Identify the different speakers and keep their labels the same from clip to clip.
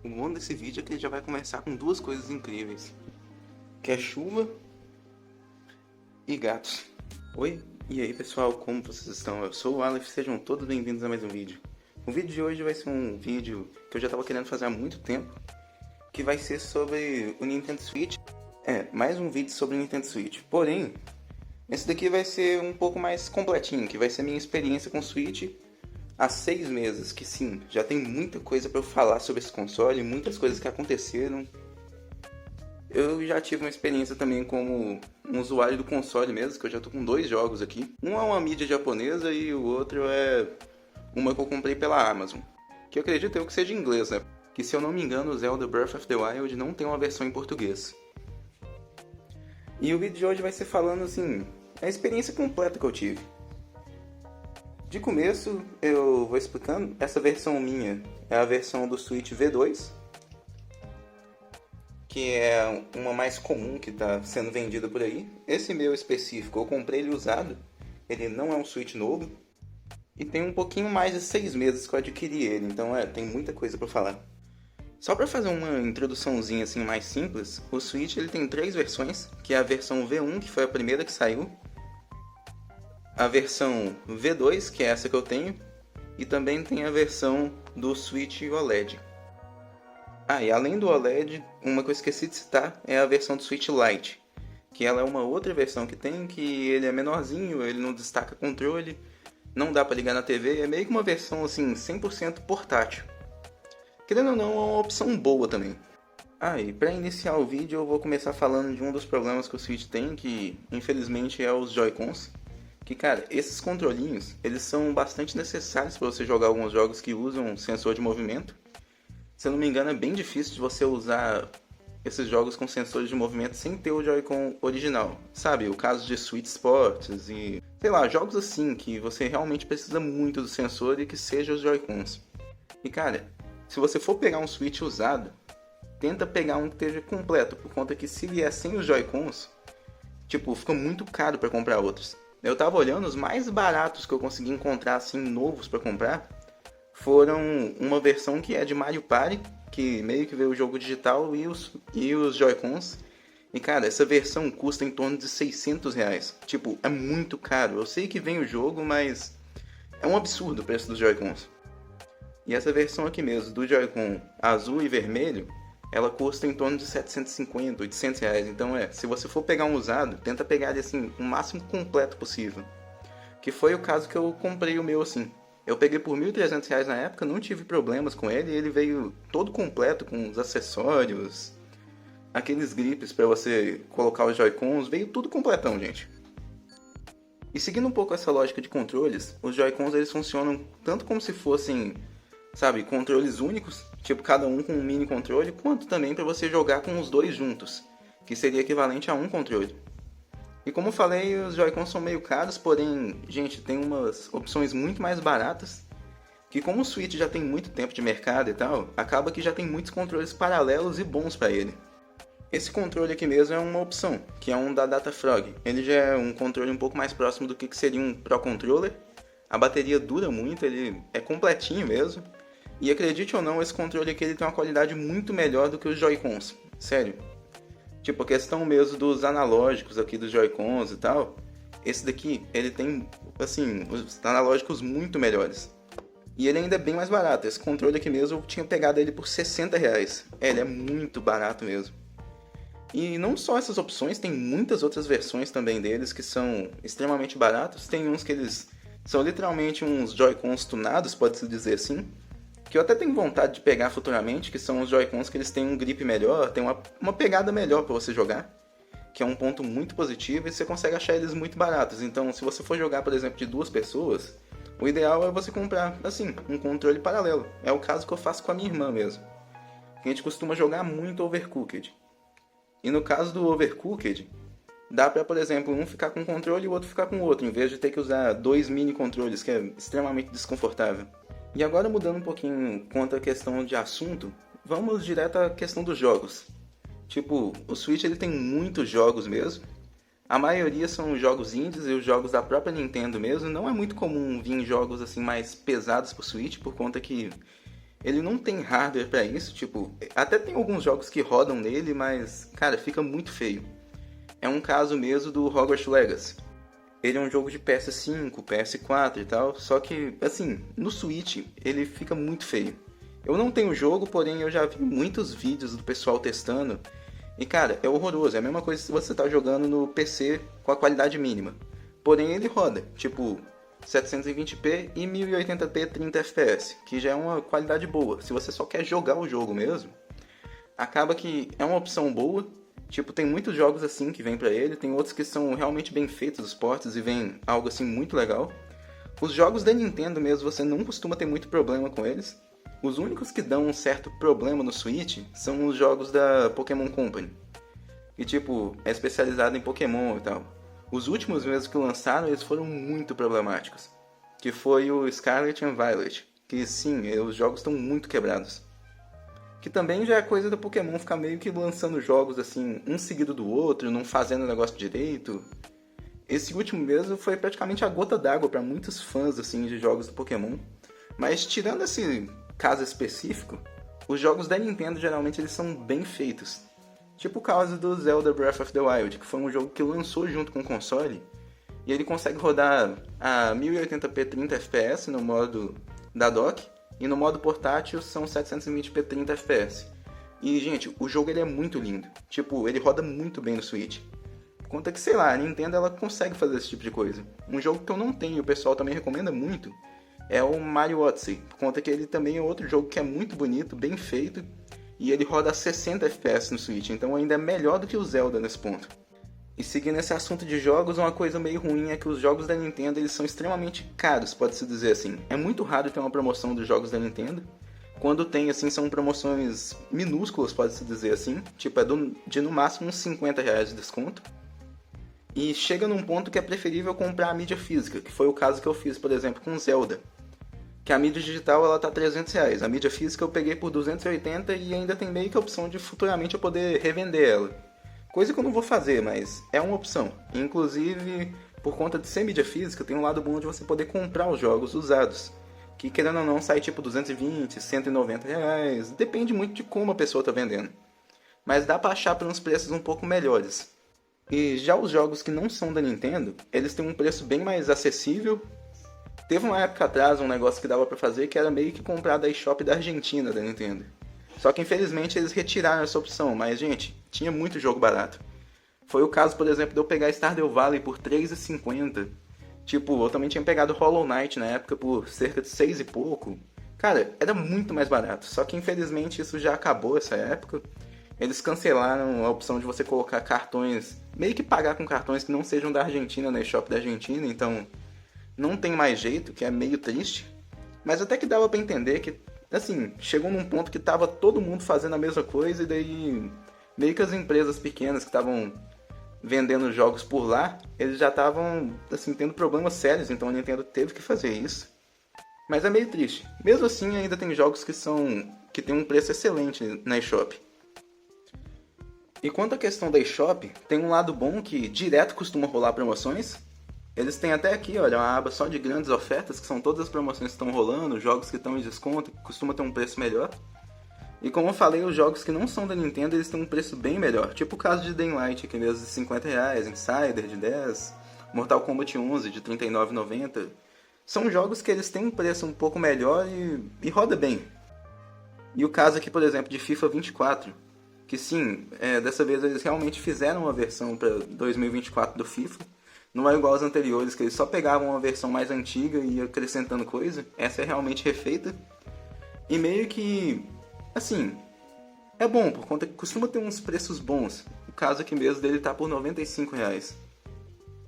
Speaker 1: O bom desse vídeo é que ele já vai começar com duas coisas incríveis, que é chuva e gatos. Oi, e aí pessoal, como vocês estão? Eu sou o Aleph, sejam todos bem-vindos a mais um vídeo. O vídeo de hoje vai ser um vídeo que eu já estava querendo fazer há muito tempo, que vai ser sobre o Nintendo Switch. Mais um vídeo sobre o Nintendo Switch. Porém, esse daqui vai ser um pouco mais completinho, que vai ser minha experiência com o Switch há 6 meses, que sim, já tem muita coisa para eu falar sobre esse console, muitas coisas que aconteceram. Eu já tive uma experiência também como um usuário do console mesmo, que eu já tô com 2 jogos aqui. Um é uma mídia japonesa e o outro é uma que eu comprei pela Amazon, que eu acredito eu que seja em inglês, né? Que se eu não me engano, o Zelda Breath of the Wild não tem uma versão em português. E o vídeo de hoje vai ser falando assim, a experiência completa que eu tive. De começo, eu vou explicando. Essa versão minha é a versão do Switch V2, que é uma mais comum que está sendo vendida por aí. Esse meu específico, eu comprei ele usado, ele não é um Switch novo, e tem um pouquinho mais de 6 meses que eu adquiri ele, então tem muita coisa para falar. Só para fazer uma introduçãozinha assim mais simples, o Switch ele tem 3 versões, que é a versão V1, que foi a primeira que saiu, a versão V2, que é essa que eu tenho, e também tem a versão do Switch OLED. E além do OLED, uma que eu esqueci de citar é a versão do Switch Lite, que ela é uma outra versão que tem, que ele é menorzinho, ele não destaca controle, não dá para ligar na TV, é meio que uma versão assim 100% portátil. Querendo ou não, é uma opção boa também. E para iniciar o vídeo eu vou começar falando de um dos problemas que o Switch tem, que infelizmente é os Joy-Cons. Que, cara, esses controlinhos, eles são bastante necessários para você jogar alguns jogos que usam sensor de movimento. Se eu não me engano, é bem difícil de você usar esses jogos com sensores de movimento sem ter o Joy-Con original. Sabe, o caso de Switch Sports e, sei lá, jogos assim que você realmente precisa muito do sensor e que seja os Joy-Cons. E, cara, se você for pegar um Switch usado, tenta pegar um que esteja completo, por conta que se vier sem os Joy-Cons, fica muito caro para comprar outros. Eu tava olhando, os mais baratos que eu consegui encontrar, assim, novos pra comprar, foram uma versão que é de Mario Party, que meio que veio o jogo digital e os Joy-Cons. E, cara, essa versão custa em torno de R$600. É muito caro. Eu sei que vem o jogo, mas é um absurdo o preço dos Joy-Cons. E essa versão aqui mesmo, do Joy-Con azul e vermelho, ela custa em torno de R$750, R$800. Então se você for pegar um usado, tenta pegar ele assim, o máximo completo possível. Que foi o caso que eu comprei o meu assim. Eu peguei por R$1.300 na época, não tive problemas com ele, ele veio todo completo, com os acessórios, aqueles grips para você colocar os Joy-Cons, veio tudo completão, gente. E seguindo um pouco essa lógica de controles, os Joy-Cons eles funcionam tanto como se fossem, sabe, controles únicos, cada um com um mini controle, quanto também para você jogar com os dois juntos, que seria equivalente a um controle. E como eu falei, os Joy-Cons são meio caros, porém, gente, tem umas opções muito mais baratas, que como o Switch já tem muito tempo de mercado e tal, acaba que já tem muitos controles paralelos e bons para ele. Esse controle aqui mesmo é uma opção, que é um da Datafrog. Ele já é um controle um pouco mais próximo do que seria um Pro Controller. A bateria dura muito, ele é completinho mesmo. E acredite ou não, esse controle aqui ele tem uma qualidade muito melhor do que os Joy-Cons. Sério. A questão mesmo dos analógicos aqui dos Joy-Cons e tal. Esse daqui, ele tem, assim, os analógicos muito melhores. E ele ainda é bem mais barato. Esse controle aqui mesmo, eu tinha pegado ele por R$60. Ele é muito barato mesmo. E não só essas opções, tem muitas outras versões também deles que são extremamente baratos. Tem uns que eles são literalmente uns Joy-Cons tunados, pode-se dizer assim. Que eu até tenho vontade de pegar futuramente, que são os Joy-Cons que eles têm um grip melhor, tem uma pegada melhor para você jogar, que é um ponto muito positivo e você consegue achar eles muito baratos. Então, se você for jogar, por exemplo, de 2 pessoas, o ideal é você comprar, assim, um controle paralelo. É o caso que eu faço com a minha irmã mesmo. A gente costuma jogar muito Overcooked. E no caso do Overcooked, dá pra, por exemplo, um ficar com um controle e o outro ficar com o outro, em vez de ter que usar 2 mini controles, que é extremamente desconfortável. E agora mudando um pouquinho quanto à questão de assunto, vamos direto à questão dos jogos. O Switch ele tem muitos jogos mesmo. A maioria são jogos indies e os jogos da própria Nintendo mesmo. Não é muito comum vir jogos assim mais pesados pro Switch, por conta que Ele não tem hardware pra isso, tipo, até tem alguns jogos que rodam nele, mas, cara, fica muito feio. É um caso mesmo do Hogwarts Legacy. Ele é um jogo de PS5, PS4 e tal, só que, assim, no Switch ele fica muito feio. Eu não tenho o jogo, porém eu já vi muitos vídeos do pessoal testando. E, cara, é horroroso. É a mesma coisa se você tá jogando no PC com a qualidade mínima. Porém ele roda, tipo, 720p e 1080p 30 fps, que já é uma qualidade boa. Se você só quer jogar o jogo mesmo, acaba que é uma opção boa. Tipo, tem muitos jogos assim que vem pra ele, tem outros que são realmente bem feitos os ports e vem algo assim muito legal. Os jogos da Nintendo mesmo, você não costuma ter muito problema com eles. Os únicos que dão um certo problema no Switch são os jogos da Pokémon Company, que tipo, é especializado em Pokémon e tal. Os últimos mesmo que lançaram, eles foram muito problemáticos, que foi o Scarlet and Violet, que sim, os jogos estão muito quebrados. Que também já é coisa do Pokémon ficar meio que lançando jogos assim, um seguido do outro, não fazendo o negócio direito. Esse último mesmo foi praticamente a gota d'água para muitos fãs assim de jogos do Pokémon. Mas tirando esse caso específico, os jogos da Nintendo geralmente eles são bem feitos. Tipo o caso do Zelda Breath of the Wild, que foi um jogo que lançou junto com o console, e ele consegue rodar a 1080p 30 fps no modo da dock, e no modo portátil são 720p 30 fps. E, gente, o jogo ele é muito lindo. Tipo, ele roda muito bem no Switch. Conta que, sei lá, a Nintendo ela consegue fazer esse tipo de coisa. Um jogo que eu não tenho e o pessoal também recomenda muito é o Mario Odyssey. Conta que ele também é outro jogo que é muito bonito, bem feito, e ele roda a 60 fps no Switch, então ainda é melhor do que o Zelda nesse ponto. E seguindo esse assunto de jogos, uma coisa meio ruim é que os jogos da Nintendo eles são extremamente caros, pode-se dizer assim. É muito raro ter uma promoção dos jogos da Nintendo. Quando tem, assim, são promoções minúsculas, pode-se dizer assim. Tipo, é de no máximo uns R$ 50 de desconto. E chega num ponto que é preferível comprar a mídia física, que foi o caso que eu fiz, por exemplo, com Zelda. Que a mídia digital ela tá R$ 300. A mídia física eu peguei por 280 e ainda tem meio que a opção de futuramente eu poder revender ela. Coisa que eu não vou fazer, mas é uma opção. Inclusive, por conta de ser mídia física, tem um lado bom de você poder comprar os jogos usados. Que querendo ou não, sai tipo 220, R$ 190. Depende muito de como a pessoa está vendendo. Mas dá para achar por uns preços um pouco melhores. E já os jogos que não são da Nintendo, eles têm um preço bem mais acessível. Teve uma época atrás um negócio que dava para fazer que era meio que comprar da eShop da Argentina da Nintendo. Só que infelizmente eles retiraram essa opção, mas gente, tinha muito jogo barato. Foi o caso, por exemplo, de eu pegar Stardew Valley por R$ 3,50. Tipo, eu também tinha pegado Hollow Knight na época por cerca de 6 e pouco. Cara, era muito mais barato. Só que infelizmente isso já acabou essa época. Eles cancelaram a opção de você colocar cartões, meio que pagar com cartões que não sejam da Argentina na eShop da Argentina, então não tem mais jeito, que é meio triste. Mas até que dava pra entender que, assim, chegou num ponto que tava todo mundo fazendo a mesma coisa e daí meio que as empresas pequenas que estavam vendendo jogos por lá, eles já estavam, assim, tendo problemas sérios, então a Nintendo teve que fazer isso. Mas é meio triste. Mesmo assim, ainda tem jogos que tem um preço excelente na eShop. E quanto à questão da eShop, tem um lado bom que direto costuma rolar promoções. Eles têm até aqui, olha, uma aba só de grandes ofertas, que são todas as promoções que estão rolando, jogos que estão em desconto, que costuma ter um preço melhor. E como eu falei, os jogos que não são da Nintendo, eles têm um preço bem melhor. Tipo o caso de Dying Light, que é mesmo de R$ 50, Insider de 10, Mortal Kombat 11 de R$ 39,90. São jogos que eles têm um preço um pouco melhor e roda bem. E o caso aqui, por exemplo, de FIFA 24, que sim, dessa vez eles realmente fizeram uma versão para 2024 do FIFA. Não é igual aos anteriores, que eles só pegavam uma versão mais antiga e ia acrescentando coisa. Essa é realmente refeita. E meio que, assim, é bom, por conta que costuma ter uns preços bons. O caso aqui mesmo dele tá por R$ 95.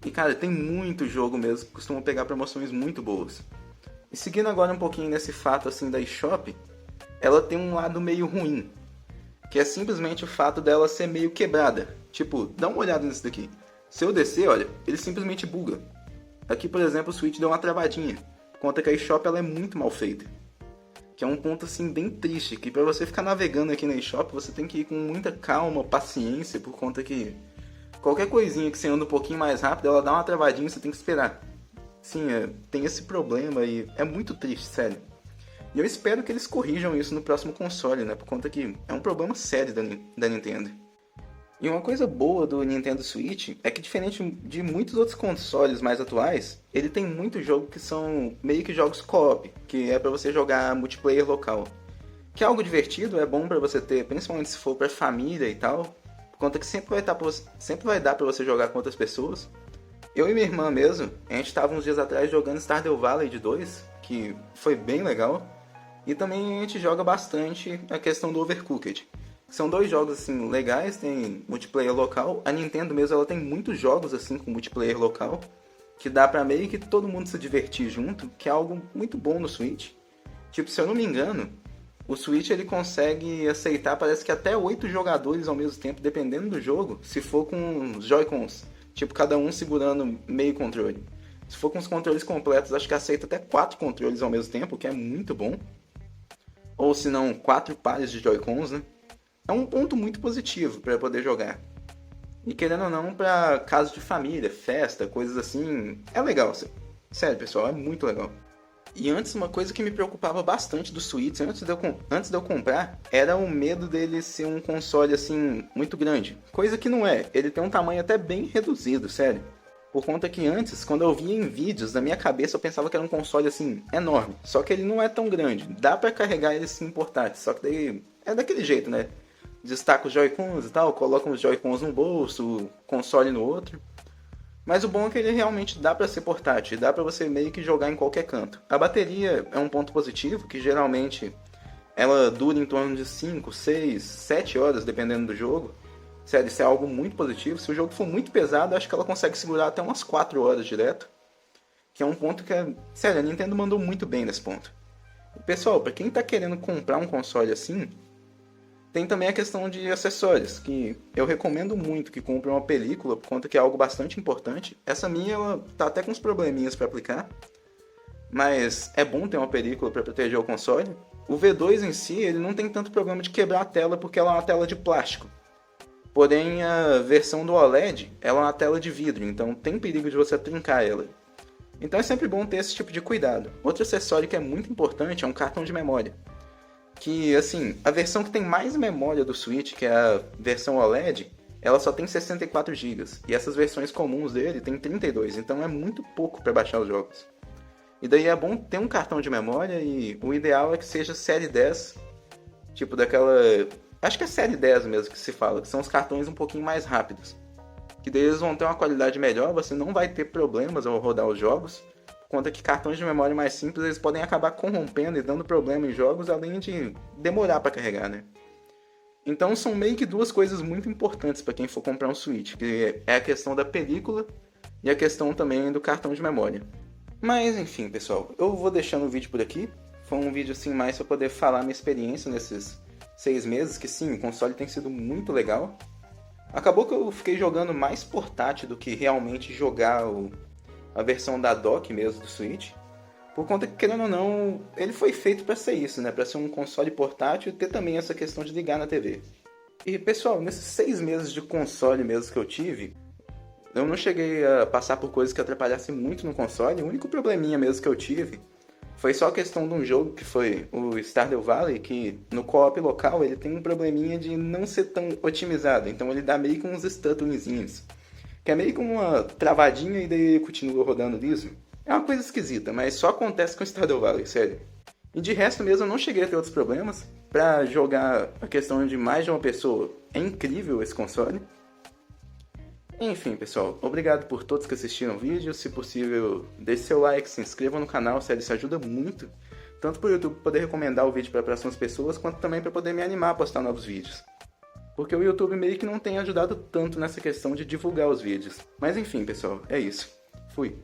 Speaker 1: E cara, tem muito jogo mesmo que costuma pegar promoções muito boas. E seguindo agora um pouquinho nesse fato assim da eShop, ela tem um lado meio ruim, que é simplesmente o fato dela ser meio quebrada. Tipo, dá uma olhada nisso daqui. Se eu descer, olha, ele simplesmente buga. Aqui, por exemplo, o Switch deu uma travadinha. Conta que a eShop ela é muito mal feita. Que é um ponto assim bem triste, que pra você ficar navegando aqui na eShop, você tem que ir com muita calma, paciência, por conta que qualquer coisinha que você anda um pouquinho mais rápido, ela dá uma travadinha e você tem que esperar. Sim, tem esse problema e é muito triste, sério. E eu espero que eles corrijam isso no próximo console, né? Por conta que é um problema sério da Nintendo. E uma coisa boa do Nintendo Switch é que, diferente de muitos outros consoles mais atuais, ele tem muitos jogos que são meio que jogos co-op, que é pra você jogar multiplayer local. Que é algo divertido, é bom pra você ter, principalmente se for pra família e tal, por conta que sempre vai dar pra você jogar com outras pessoas. Eu e minha irmã mesmo, a gente estava uns dias atrás jogando Stardew Valley de 2, que foi bem legal. E também a gente joga bastante a questão do Overcooked. São dois jogos assim legais, tem multiplayer local. A Nintendo mesmo ela tem muitos jogos assim com multiplayer local, que dá pra meio que todo mundo se divertir junto, que é algo muito bom no Switch. Tipo, se eu não me engano, o Switch ele consegue aceitar, parece que até 8 jogadores ao mesmo tempo, dependendo do jogo, se for com os Joy-Cons. Tipo, cada um segurando meio controle. Se for com os controles completos, acho que aceita até 4 controles ao mesmo tempo, o que é muito bom. Ou se não, 4 pares de Joy-Cons, né? É um ponto muito positivo para poder jogar. E querendo ou não, para casos de família, festa, coisas assim, é legal. Sério, pessoal, é muito legal. E antes, uma coisa que me preocupava bastante do Switch, antes de eu comprar, era o medo dele ser um console assim, muito grande. Coisa que não é, ele tem um tamanho até bem reduzido, sério. Por conta que antes, quando eu via em vídeos, na minha cabeça eu pensava que era um console assim, enorme. Só que ele não é tão grande, dá pra carregar ele sim portátil, só que daí é daquele jeito, né? Destaca os Joy-Cons e tal, coloca os Joy-Cons num bolso, o console no outro. Mas o bom é que ele realmente dá pra ser portátil, dá pra você meio que jogar em qualquer canto. A bateria é um ponto positivo, que geralmente ela dura em torno de 5, 6, 7 horas, dependendo do jogo. Sério, isso é algo muito positivo. Se o jogo for muito pesado, acho que ela consegue segurar até umas 4 horas direto. Que é um ponto que, sério, a Nintendo mandou muito bem nesse ponto. E, pessoal, pra quem tá querendo comprar um console assim, tem também a questão de acessórios, que eu recomendo muito que compre uma película, por conta que é algo bastante importante. Essa minha, ela tá até com uns probleminhas para aplicar, mas é bom ter uma película para proteger o console. O V2 em si, ele não tem tanto problema de quebrar a tela, porque ela é uma tela de plástico. Porém, a versão do OLED, ela é uma tela de vidro, então tem perigo de você trincar ela. Então é sempre bom ter esse tipo de cuidado. Outro acessório que é muito importante é um cartão de memória. Que, assim, a versão que tem mais memória do Switch, que é a versão OLED, ela só tem 64 GB. E essas versões comuns dele tem 32, então é muito pouco para baixar os jogos. E daí é bom ter um cartão de memória e o ideal é que seja série 10, tipo daquela... Acho que é série 10 mesmo que se fala, que são os cartões um pouquinho mais rápidos. Que daí eles vão ter uma qualidade melhor, você não vai ter problemas ao rodar os jogos. Conta que cartões de memória mais simples eles podem acabar corrompendo e dando problema em jogos, além de demorar para carregar, né? Então são meio que duas coisas muito importantes para quem for comprar um Switch, que é a questão da película e a questão também do cartão de memória. Mas enfim, pessoal, eu vou deixando o vídeo por aqui. Foi um vídeo assim mais para poder falar minha experiência nesses 6 meses, que sim, o console tem sido muito legal. Acabou que eu fiquei jogando mais portátil do que realmente jogar a versão da dock mesmo do Switch, por conta que, querendo ou não, ele foi feito para ser isso, né? Para ser um console portátil e ter também essa questão de ligar na TV. E, pessoal, nesses 6 meses de console mesmo que eu tive, eu não cheguei a passar por coisas que atrapalhassem muito no console. O único probleminha mesmo que eu tive foi só a questão de um jogo que foi o Stardew Valley, que no co-op local ele tem um probleminha de não ser tão otimizado, então ele dá meio que uns stutteringzinhos. Que é meio como uma travadinha e daí continua rodando liso. É uma coisa esquisita, mas só acontece com Stardew Valley, sério. E de resto mesmo eu não cheguei a ter outros problemas. Pra jogar a questão de mais de uma pessoa, é incrível esse console. Enfim, pessoal, obrigado por todos que assistiram o vídeo. Se possível, deixe seu like, se inscreva no canal, sério, isso ajuda muito. Tanto para o YouTube poder recomendar o vídeo para próximas pessoas, quanto também para poder me animar a postar novos vídeos. Porque o YouTube meio que não tem ajudado tanto nessa questão de divulgar os vídeos. Mas enfim, pessoal, é isso. Fui.